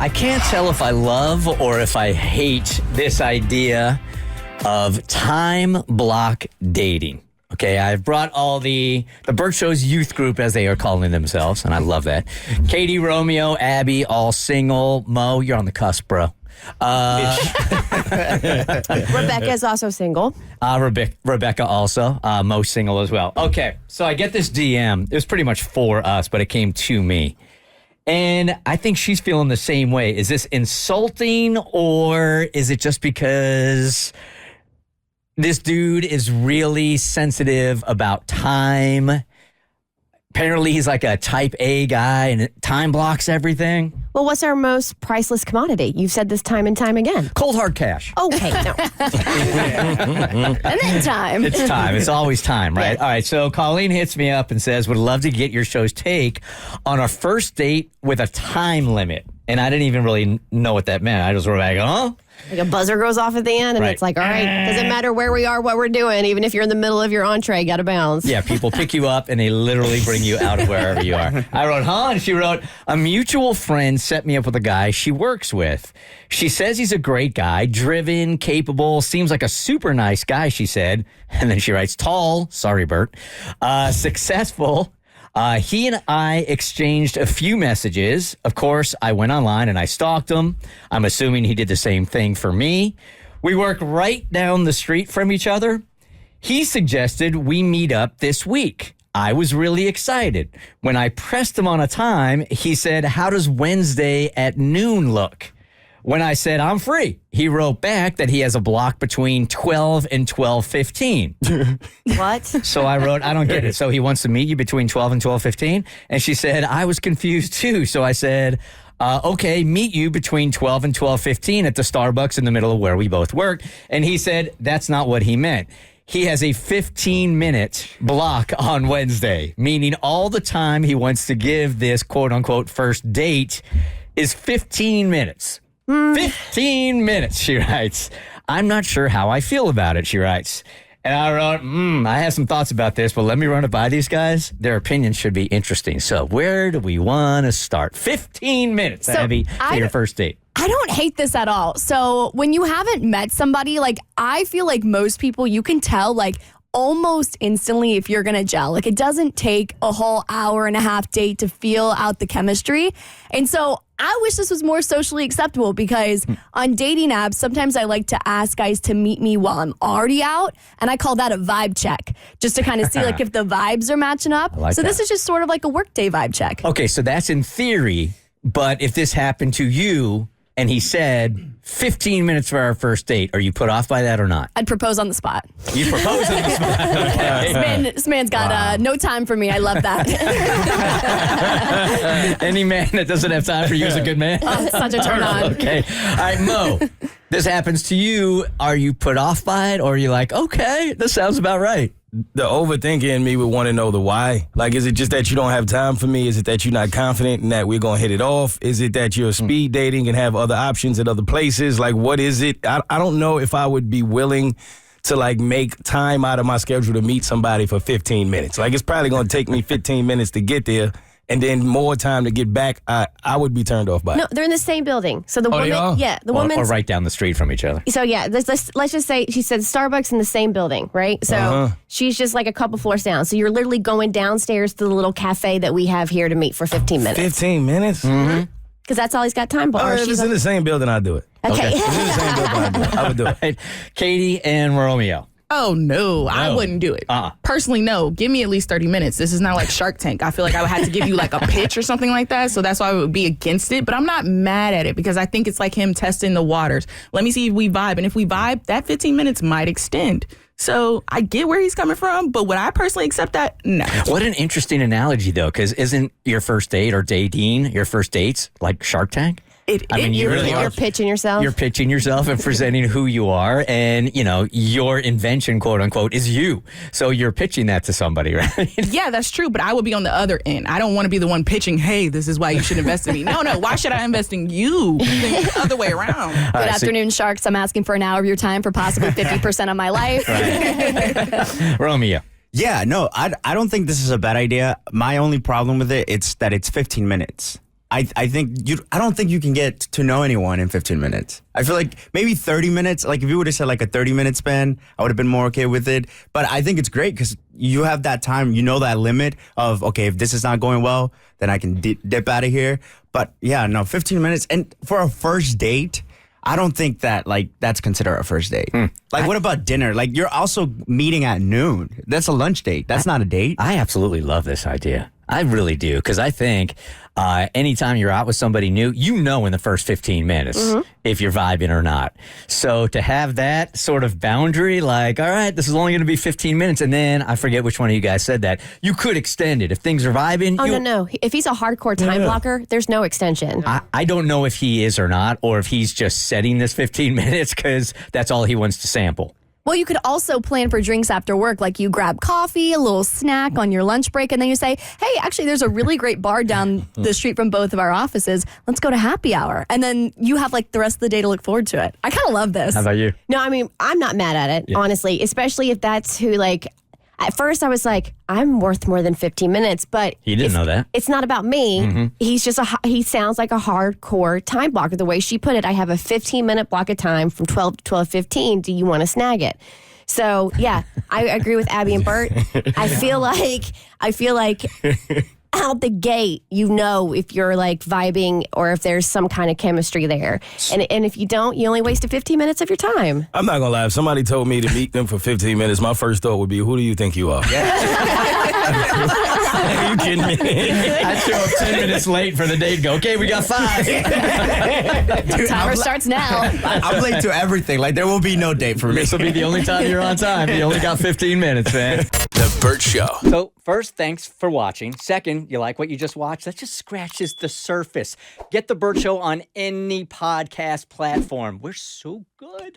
I can't tell if I love or if I hate this idea of time block dating. Okay, I've brought all the Bert Show's youth group, as they are calling themselves, and I love that. Katie, Romeo, Abby, all single. Mo, you're on the cusp, bro. Rebecca is also single. Rebecca also. Mo single as well. Okay, so I get this DM. It was pretty much for us, but it came to me. And I think she's feeling the same way. Is this insulting, or is it just because this dude is really sensitive about time? Apparently, he's like a type A guy and time blocks everything. Well, what's our most priceless commodity? You've said this time and time again. Cold hard cash. Okay, no. And then time. It's time. It's always time, right? Yeah. All right, so Colleen hits me up and says, would love to get your show's take on a first date with a time limit. And I didn't even really know what that meant. I just wrote back, huh? Like a buzzer goes off at the end, and Right. it's like, all right, doesn't matter where we are, what we're doing, even if you're in the middle of your entree, got to bounce. Yeah, people pick you up and they literally bring you out of wherever you are. I wrote, huh? And she wrote, a mutual friend set me up with a guy she works with. She says he's a great guy, driven, capable, seems like a super nice guy, she said. And then she writes, tall, sorry, Bert, successful. He and I exchanged a few messages. Of course, I went online and I stalked him. I'm assuming he did the same thing for me. We work right down the street from each other. He suggested we meet up this week. I was really excited. When I pressed him on a time, he said, how does Wednesday at noon look? When I said, I'm free, he wrote back that he has a block between 12 and 12:15. What? So I wrote, I don't get it. So he wants to meet you between 12 and 12:15? And she said, I was confused too. So I said, okay, meet you between 12 and 12:15 at the Starbucks in the middle of where we both work. And he said, that's not what he meant. He has a 15-minute block on Wednesday, meaning all the time he wants to give this quote-unquote first date is 15 minutes. 15 minutes, she writes. I'm not sure how I feel about it, she writes. And I wrote, I have some thoughts about this, but let me run it by these guys. Their opinions should be interesting. So where do we want to start? 15 minutes, Abby, for your first date. I don't hate this at all. So when you haven't met somebody, like, I feel like most people, you can tell, like, almost instantly if you're going to gel. Like, it doesn't take a whole hour and a half date to feel out the chemistry. And so I wish this was more socially acceptable, because on dating apps, sometimes I like to ask guys to meet me while I'm already out. And I call that a vibe check, just to kind of see like if the vibes are matching up. So this is just sort of like a workday vibe check. Okay, so that's in theory. But if this happened to you and he said 15 minutes for our first date, are you put off by that or not? I'd propose on the spot. You propose on the spot. Okay. This man's got no time for me. I love that. Any man that doesn't have time for you is a good man. Oh, such a turn on. Okay. All right, Mo, this happens to you. Are you put off by it, or are you like, okay, this sounds about right? The overthinker in me would want to know the why. Like, is it just that you don't have time for me? Is it that you're not confident and that we're going to hit it off? Is it that you're speed dating and have other options at other places? Like, what is it? I don't know if I would be willing to, like, make time out of my schedule to meet somebody for 15 minutes. Like, it's probably going to take me 15 minutes to get there, and then more time to get back. I would be turned off by it. No, they're in the same building. So the woman, the woman, or right down the street from each other. So yeah, let's just say she said Starbucks in the same building, right? So she's just like a couple floors down. So you're literally going downstairs to the little cafe that we have here to meet for 15 minutes. 15 minutes? Mm-hmm. Because that's all he's got time for. All right, if it's in the same building, I'll do it. Okay. If it's in the same building, I'll do it. I would do it. Right. Katie and Romeo. Oh, no, I wouldn't do it. Personally, no. Give me at least 30 minutes. This is not like Shark Tank. I feel like I would have to give you like a pitch or something like that. So that's why I would be against it. But I'm not mad at it, because I think it's like him testing the waters. Let me see if we vibe. And if we vibe, that 15 minutes might extend. So I get where he's coming from, but would I personally accept that? No. What an interesting analogy, though, because isn't your first date or dating your first dates like Shark Tank? You're pitching yourself. You're pitching yourself and presenting who you are, and your invention, quote unquote, is you. So you're pitching that to somebody, right? Yeah, that's true. But I would be on the other end. I don't want to be the one pitching, hey, this is why you should invest in me. No. Why should I invest in you? The other way around. Good afternoon, Sharks. I'm asking for an hour of your time for possibly 50% of my life. Romeo. Yeah, no, I don't think this is a bad idea. My only problem with it's that it's 15 minutes. I think I don't think you can get to know anyone in 15 minutes. I feel like maybe 30 minutes. Like if you would have said like a 30-minute span, I would have been more okay with it. But I think it's great because you have that time. You know that limit of, okay, if this is not going well, then I can dip out of here. But yeah, no, 15 minutes. And for a first date, I don't think that like that's considered a first date. Like what about dinner? Like you're also meeting at noon. That's a lunch date. That's not a date. I absolutely love this idea. I really do, because I think anytime you're out with somebody new, you know in the first 15 minutes if you're vibing or not. So to have that sort of boundary, like, all right, this is only going to be 15 minutes, and then I forget which one of you guys said that, you could extend it. If things are vibing. Oh, no. If he's a hardcore time blocker, there's no extension. I don't know if he is or not, or if he's just setting this 15 minutes because that's all he wants to sample. Well, you could also plan for drinks after work. Like you grab coffee, a little snack on your lunch break, and then you say, hey, actually, there's a really great bar down the street from both of our offices. Let's go to happy hour. And then you have like the rest of the day to look forward to it. I kind of love this. How about you? No, I mean, I'm not mad at it, honestly, especially if that's who, like, at first I was like, I'm worth more than 15 minutes, but he didn't know that. It's not about me. He's just he sounds like a hardcore time blocker. The way she put it, I have a 15-minute block of time from 12 to 12:15. Do you want to snag it? So yeah, I agree with Abby and Bert. I feel like out the gate, you know if you're like vibing or if there's some kind of chemistry there. And if you don't, you only wasted 15 minutes of your time. I'm not gonna lie. If somebody told me to meet them for 15 minutes, my first thought would be, who do you think you are? Are you kidding me? I'd show up 10 minutes late for the date and go, okay, we got 5. Dude, Timer starts now. I'm late to everything. Like there will be no date for me. This will be the only time you're on time. You only got 15 minutes, man. The Bert Show. So first, thanks for watching. Second, you like what you just watched? That just scratches the surface. Get the Bert Show on any podcast platform. We're so good.